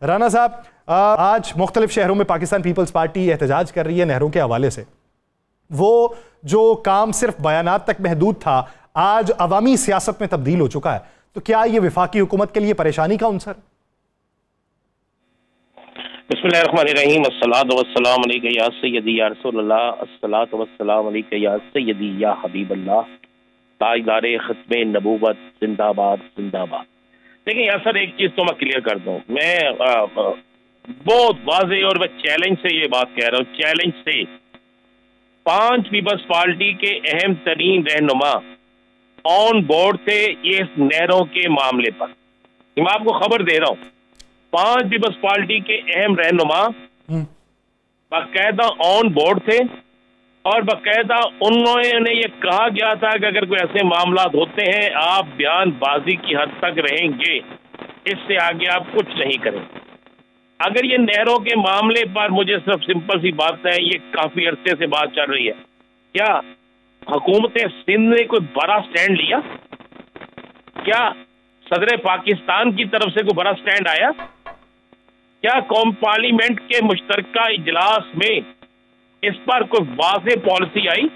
राना साहब, आज मुख्तलिफ शहरों में पाकिस्तान पीपल्स पार्टी एहतजाज कर रही है नहरों के हवाले से। वो जो काम सिर्फ बयानात तक महदूद था, आज अवामी सियासत में तब्दील हो चुका है। तो क्या ये वफाकी हुकूमत के लिए परेशानी का अंसर? बिस्मिल्लाहिर्रहमानिर्रहीम, अस्सलातु वस्सलामु अलैका या सय्यदी या रसूलल्लाह, अस्सलातु वस्सलामु अलैका या सय्यदी या हबीबल्लाह, ताजदारे खत्मे नबूवत जिंदाबाद जिंदाबाद। देखिए यार सर, एक चीज तो मैं क्लियर कर दूं, मैं बहुत वाज़ेह और मैं चैलेंज से ये बात कह रहा हूँ, चैलेंज से 5 पीपल्स पार्टी के अहम तरीन रहनुमा ऑन बोर्ड थे ये नहरों के मामले पर। मैं आपको खबर दे रहा हूँ, 5 पीपल्स पार्टी के अहम रहनुमा बाकायदा ऑन बोर्ड थे और बाकायदा उन्होंने ये कहा गया था कि अगर कोई ऐसे मामला होते हैं आप बयानबाजी की हद तक रहेंगे, इससे आगे आप कुछ नहीं करेंगे। अगर ये नहरों के मामले पर, मुझे सिर्फ सिंपल सी बात है, ये काफी अरसे से बात चल रही है, क्या हुकूमत सिंध ने कोई बड़ा स्टैंड लिया? क्या सदर पाकिस्तान की तरफ से कोई बड़ा स्टैंड आया? क्या कौम पार्लियामेंट के मुश्तरका इजलास में इस पर कोई वाज़ेह पॉलिसी आई?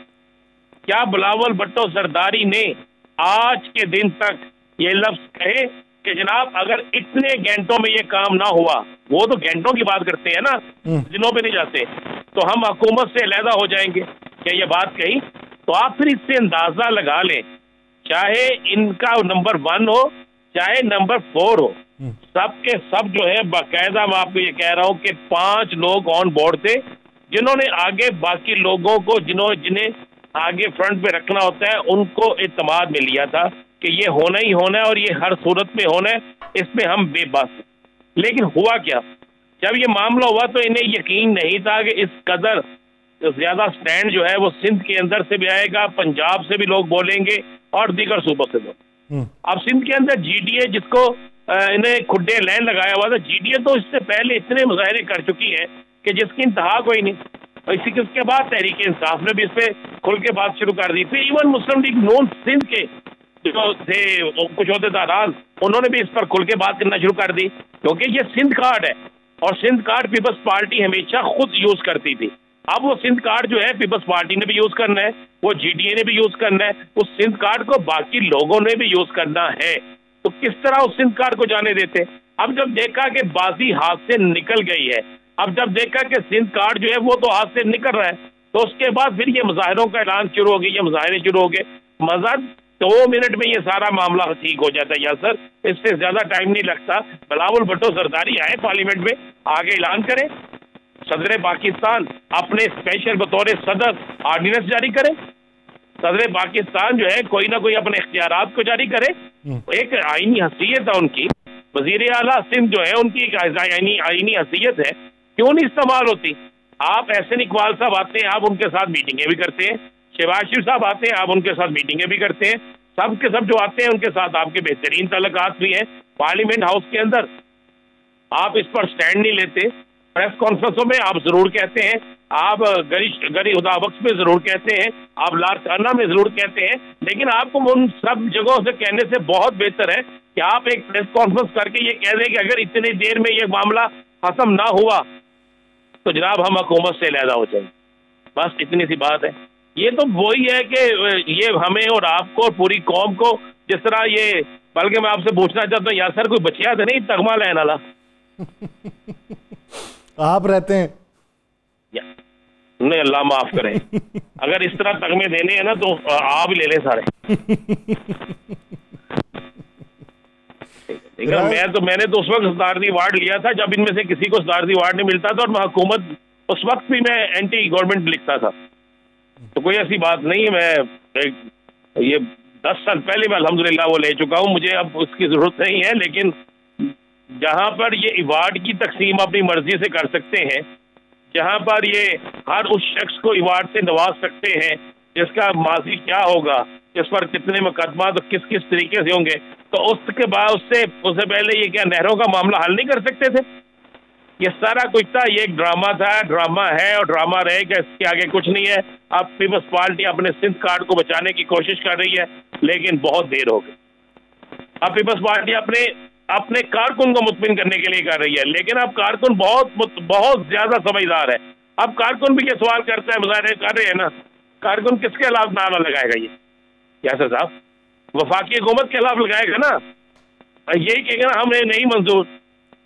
क्या बिलावल भुट्टो जरदारी ने आज के दिन तक ये लफ्ज कहे कि जनाब अगर इतने घंटों में ये काम ना हुआ, वो तो घंटों की बात करते हैं ना, दिनों पे नहीं जाते, तो हम हुकूमत से अलहदा हो जाएंगे? क्या ये बात कही? तो आप फिर इससे अंदाजा लगा लें, चाहे इनका नंबर 1 हो चाहे नंबर 4 हो, सबके सब जो है बाकायदा, मैं आपको ये कह रहा हूं कि 5 लोग ऑन बोर्ड थे जिन्होंने आगे बाकी लोगों को जिन्हें आगे फ्रंट पे रखना होता है उनको इत्मीनान में लिया था कि ये होना ही होना है और ये हर सूरत में होना है, इसमें हम बेबस हैं। लेकिन हुआ क्या? जब ये मामला हुआ तो इन्हें यकीन नहीं था कि इस कदर ज्यादा स्टैंड जो है वो सिंध के अंदर से भी आएगा, पंजाब से भी लोग बोलेंगे और दीगर सूबों से लोग। अब सिंध के अंदर GDA, जिसको इन्हें खुड्डे लैन लगाया हुआ था, GDA तो इससे पहले इतने मुजाहरे कर चुकी है कि जिसकी इंतहा कोई नहीं। और इसी के उसके बाद तहरीक इंसाफ ने भी इस पे खुल के बात शुरू कर दी। फिर इवन मुस्लिम लीग नून सिंध के जो थे कुछ अहदेदारान, उन्होंने भी इस पर खुल के बात करना शुरू कर दी, क्योंकि ये सिंध कार्ड है और सिंध कार्ड पीपल्स पार्टी हमेशा खुद यूज करती थी। अब वो सिंध कार्ड जो है पीपल्स पार्टी ने भी यूज करना है, वो GDA ने भी यूज करना है, उस सिंध कार्ड को बाकी लोगों ने भी यूज करना है। तो किस तरह उस सिंध कार्ड को जाने देते? अब जब देखा कि बाजी हाथ से निकल गई है, अब जब देखा कि सिंध कार्ड जो है वो तो हाथ से निकल रहा है, तो उसके बाद फिर ये मुजाहरों का ऐलान शुरू हो गया, ये मुजाहरे शुरू हो गए। मज़र 2 मिनट में ये सारा मामला ठीक हो जाता है यार सर, इससे ज्यादा टाइम नहीं लगता। बिलावल भुट्टो जरदारी आए पार्लियामेंट में, आगे ऐलान करें, सदर पाकिस्तान अपने स्पेशल बतौर सदर ऑर्डिनेंस जारी करे, सदर पाकिस्तान जो है कोई ना कोई अपने इख्तियारात को जारी करे। एक आईनी हैसियत है उनकी, वजीर आला सिंध जो है उनकी एक आईनी हैसियत है, क्यों नहीं इस्तेमाल होती? आप एहसन इकबाल साहब आते हैं, आप उनके साथ मीटिंगें भी करते हैं, शहबाज शरीफ साहब आते हैं, आप उनके साथ मीटिंगें भी करते हैं, सब के सब जो आते हैं उनके साथ आपके बेहतरीन तल्लुकात भी हैं। पार्लियामेंट हाउस के अंदर आप इस पर स्टैंड नहीं लेते, प्रेस कॉन्फ्रेंसों में आप जरूर कहते हैं, आप गरी हुदाबख्श में जरूर कहते हैं, आप लारकाना में जरूर कहते हैं, लेकिन आपको उन सब जगहों से कहने से बहुत बेहतर है कि आप एक प्रेस कॉन्फ्रेंस करके ये कह दें कि अगर इतनी देर में ये मामला खत्म ना हुआ तो जनाब हम हुकूमत से अलहदा हो जाएंगे। बस इतनी सी बात है। ये तो वही है कि ये हमें और आपको और पूरी कौम को, जिस तरह ये, बल्कि मैं आपसे पूछना चाहता हूँ यार सर, कोई बचिया तो नहीं तगमा लेने वाला? आप रहते हैं नहीं, अल्लाह माफ करे। अगर इस तरह तगमे देने हैं ना तो आप ही ले लें सारे। मैंने तो उस वक्त सदारती अवार्ड लिया था जब इनमें से किसी को सदारती अवार्ड नहीं मिलता था, और मैं हुकूमत उस वक्त भी मैं एंटी गवर्नमेंट लिखता था, तो कोई ऐसी बात नहीं है। मैं ये 10 साल पहले मैं अल्हम्दुलिल्लाह वो ले चुका हूँ, मुझे अब उसकी जरूरत नहीं है। लेकिन जहां पर ये अवार्ड की तकसीम अपनी मर्जी से कर सकते हैं, जहां पर ये हर उस शख्स को अवार्ड से नवाज सकते हैं जिसका माजी क्या होगा, इस पर कितने मुकदमा तो किस किस तरीके से होंगे, तो उसके बाद उससे पहले ये क्या नहरों का मामला हल नहीं कर सकते थे? ये सारा कुछ था, ये एक ड्रामा था, ड्रामा है और ड्रामा रहेगा, इसके आगे कुछ नहीं है। अब पीपल्स पार्टी अपने सिंध कार्ड को बचाने की कोशिश कर रही है, लेकिन बहुत देर हो गई। अब पीपल्स पार्टी अपने अपने कारकुन को मुतमिन करने के लिए कर रही है, लेकिन अब कारकुन बहुत ज्यादा समझदार है। अब कारकुन भी ये सवाल करता है, मुजाहरे कर रहे हैं ना, कारकुन किसके खिलाफ नारा लगाएगा? ये यासर साहब वफाकी हुकूमत के खिलाफ लगाएगा ना, यही कहेगा ना हमें नहीं मंजूर,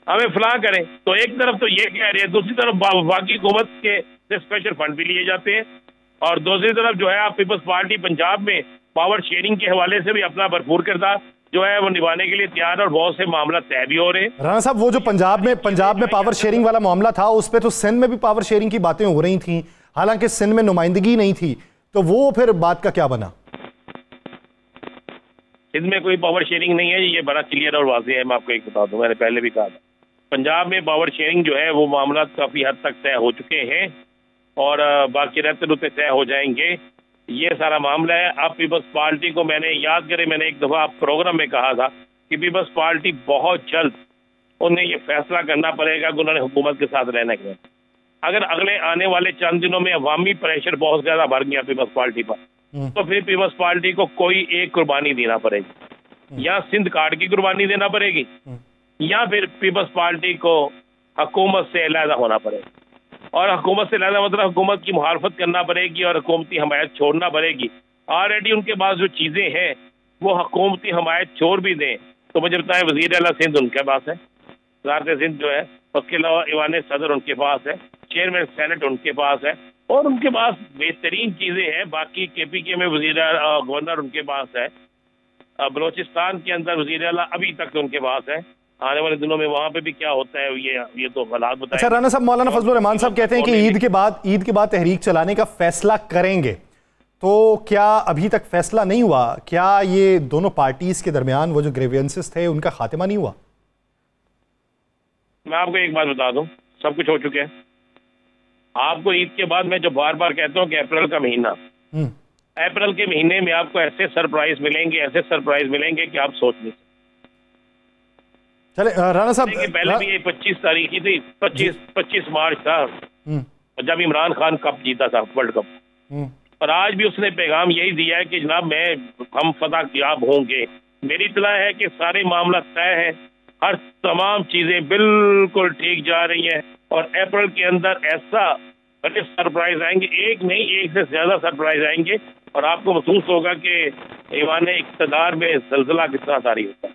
हमें फलां करें। तो एक तरफ तो ये कह रहे हैं, दूसरी तरफ वफाकी हुकूमत के स्पेशल फंड भी लिए जाते हैं, और दूसरी तरफ जो है आप पीपल्स पार्टी पंजाब में पावर शेयरिंग के हवाले से भी अपना भरपूर किरदार जो है वो निभाने के लिए तैयार है, और बहुत से मामला तय भी हो रहे हैं। राणा साहब, वो जो पंजाब में पावर शेयरिंग वाला मामला था, उस पर तो सिंध में भी पावर शेयरिंग की बातें हो रही थी, हालांकि सिंध में नुमाइंदगी नहीं थी, तो वो फिर बात का क्या बना? सिंध में कोई पावर शेयरिंग नहीं है, ये बड़ा क्लियर और वाज़ेह है। मैं आपको एक बता दूं, मैंने पहले भी कहा था, पंजाब में पावर शेयरिंग जो है वो मामला काफी हद तक तय हो चुके हैं, और बाकी रहते रुते तय हो जाएंगे। ये सारा मामला है। अब पीपल्स पार्टी को मैंने याद करे, मैंने एक दफा प्रोग्राम में कहा था कि पीपल्स पार्टी बहुत जल्द उन्हें ये फैसला करना पड़ेगा कि उन्होंने हुकूमत के साथ रहना है। अगर अगले आने वाले चंद दिनों में अवामी प्रेशर बहुत ज्यादा बढ़ गया पीपल्स पार्टी पर, तो फिर पीपल्स पार्टी को कोई एक कुर्बानी देना पड़ेगी, या सिंध कार्ड की कुर्बानी देना पड़ेगी, या फिर पीपल्स पार्टी को हुकूमत से अलहदा होना पड़ेगा। और हुकूमत से अलहदा मतलब हुकूमत की मुखालफत करना पड़ेगी और हुकूमती हमायत छोड़ना पड़ेगी। ऑलरेडी उनके पास जो चीजें हैं वो हुकूमती हमायत छोड़ भी दें तो मुझे बताएं, वजीर आला सिंध उनके पास है, वज़ारत सिंध जो है, उसके अलावा ईवान सदर उनके पास है, चेयरमैन सेनेट उनके पास है, और उनके पास बेहतरीन चीजें हैं। बाकी KPK में गवर्नर उनके पास है, बलोचिस्तान के अंदर वज़ीर आला अभी तक उनके पास है। आने वाले दिनों में वहां पे भी क्या होता है ये तो हालात बताएं। अच्छा राणा साहब, मौलाना फजलुर रहमान साहब कहते हैं कि ईद के बाद तहरीक चलाने का फैसला करेंगे, तो क्या अभी तक फैसला नहीं हुआ? क्या ये दोनों पार्टीज के दरमियान वो जो ग्रीवेंसेस थे उनका खात्मा नहीं हुआ? मैं आपको एक बात बता दूं, सब कुछ हो चुके हैं। आपको ईद के बाद मैं जो बार बार कहता हूँ कि अप्रैल का महीना, अप्रैल के महीने में आपको ऐसे सरप्राइज मिलेंगे कि आप सोच नहीं सकते। चले राणा साहब, पहले भी ये 25 तारीख की थी, 25 मार्च था जब इमरान खान कप जीता था, वर्ल्ड कप, और आज भी उसने पैगाम यही दिया है कि जनाब हम फतह होंगे। मेरी इत्तला है कि सारे मामला तय है, हर तमाम चीजें बिल्कुल ठीक जा रही हैं, और अप्रैल के अंदर ऐसा बड़े सरप्राइज आएंगे, एक नहीं एक से ज्यादा सरप्राइज आएंगे, और आपको महसूस होगा कि ईवान इक़्तिदार में ज़ल्ज़ला कितना तारी होता है।